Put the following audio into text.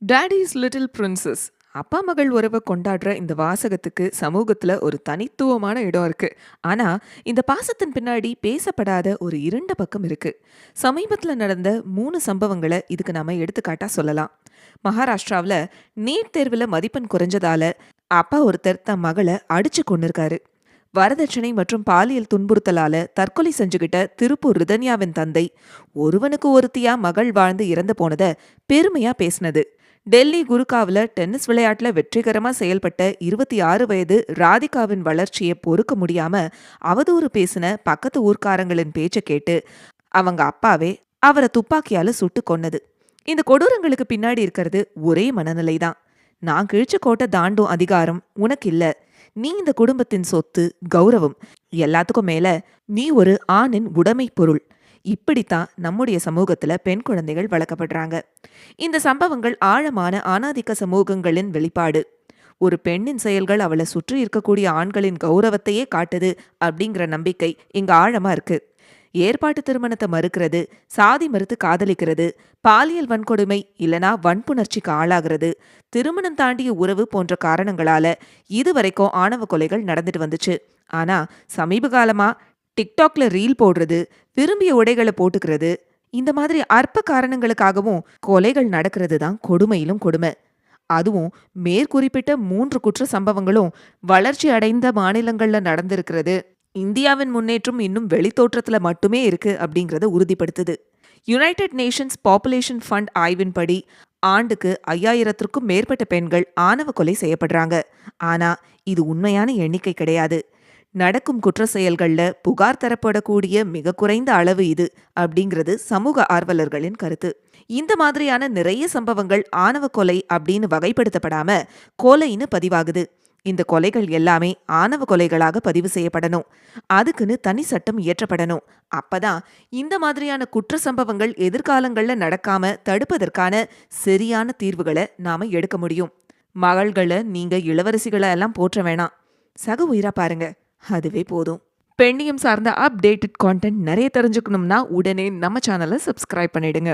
Toadies little princess. அப்பா மகள் உறவை கொண்டாடுற இந்த வாசகத்துக்கு சமூகத்துல ஒரு தனித்துவமான இடம் இருக்கு. ஆனா இந்த பாசத்தின் பின்னாடி பேசப்படாத ஒரு இருண்ட பக்கம் இருக்கு. சமீபத்துல நடந்த 3 சம்பவங்களை இதுக்கு நாம எடுத்துக்காட்டா சொல்லலாம். மகாராஷ்டிராவுல நீட் தேர்வுல மதிப்பெண் குறைஞ்சதால அப்பா ஒருத்தர் தன் மகளை அடிச்சு கொண்டிருக்காரு. வரதட்சணை மற்றும் பாலியல் துன்புறுத்தலால தற்கொலை செஞ்சுகிட்ட திருப்பூர் ரிதன்யாவின் தந்தை ஒருவனுக்கு ஒருத்தியா மகள் வாழ்ந்து இறந்து போனத பெருமையா பேசினது. டெல்லி குருகாவ்ல டென்னிஸ் விளையாட்டுல வெற்றிகரமா செயல்பட்ட 26 வயது ராதிகாவின் வளர்ச்சியை பொறுக்க முடியாம அவதூறு பேசின பக்கத்து ஊர்க்காரங்களின் பேச்ச கேட்டு அவங்க அப்பாவே அவரை துப்பாக்கியால சுட்டு கொன்னது. இந்த கொடூரங்களுக்கு பின்னாடி இருக்கிறது ஒரே மனநிலைதான். நான் கிழிச்ச கோட்டை தாண்டும் அதிகாரம் உனக்கு இல்ல, நீ இந்த குடும்பத்தின் சொத்து, கௌரவம், எல்லாத்துக்கும் மேல நீ ஒரு ஆணின் உடைமை பொருள். இப்படித்தான் நம்முடைய சமூகத்துல பெண் குழந்தைகள் வளர்க்கப்படுறாங்க. இந்த சம்பவங்கள் ஆழமான ஆணாதிக்க சமூகங்களின் வெளிப்பாடு. ஒரு பெண்ணின் செயல்கள் அவளை சுற்றி இருக்கக்கூடிய ஆண்களின் கௌரவத்தையே காட்டுது அப்படிங்கிற நம்பிக்கை இங்க ஆழமா இருக்கு. ஏற்பாட்டு திருமணத்தை மறுக்கிறது, சாதி மறுத்து காதலிக்கிறது, பாலியல் வன்கொடுமை இல்லனா வன்புணர்ச்சிக்கு ஆளாகிறது, திருமணம் தாண்டிய உறவு போன்ற காரணங்களால இதுவரைக்கும் ஆணவ கொலைகள் நடந்துட்டு வந்துச்சு. ஆனா சமீப காலமா டிக்டாக்ல ரீல் போடுறது, விரும்பிய உடைகளை போட்டுக்கிறது, இந்த மாதிரி அற்ப காரணங்களுக்காகவும் கொலைகள் நடக்கிறது தான் கொடுமையிலும் கொடுமை. அதுவும் மேற்குறிப்பிட்ட 3 குற்ற சம்பவங்களும் வளர்ச்சி அடைந்த மாநிலங்கள்ல நடந்திருக்கிறது. இந்தியாவின் முன்னேற்றம் இன்னும் வெளித்தோற்றத்துல மட்டுமே இருக்கு அப்படிங்கறத உறுதிப்படுத்துது. யுனைடெட் நேஷன்ஸ் பாப்புலேஷன் ஃபண்ட் ஆய்வின்படி ஆண்டுக்கு 5000க்கும் மேற்பட்ட பெண்கள் ஆணவ கொலை செய்யப்படுறாங்க. ஆனா இது உண்மையான எண்ணிக்கை கிடையாது. நடக்கும் குற்ற செயல்கள்ல புகார் தரப்படக்கூடிய மிக குறைந்த அளவு இது அப்படிங்கிறது சமூக ஆர்வலர்களின் கருத்து. இந்த மாதிரியான நிறைய சம்பவங்கள் ஆணவ கொலை அப்படின்னு வகைப்படுத்தப்படாம கொலைன்னு பதிவாகுது. இந்த கொலைகள் எல்லாமே ஆணவ கொலைகளாக பதிவு செய்யப்படணும். அதுக்குன்னு தனி சட்டம் இயற்றப்படணும். அப்பதான் இந்த மாதிரியான குற்ற சம்பவங்கள் எதிர்காலங்கள்ல நடக்காம தடுப்பதற்கான சரியான தீர்வுகளை நாம எடுக்க முடியும். மகள்களை நீங்க இளவரசிகளை எல்லாம் போற்ற வேணாம், சக உயிரா பாருங்க, அதுவே போதும். பெண்ணியம் சார்ந்த அப்டேட்டட் கான்டென்ட் நிறைய தெரிஞ்சுக்கணும்னா உடனே நம்ம சேனலை சப்ஸ்கிரைப் பண்ணிடுங்க.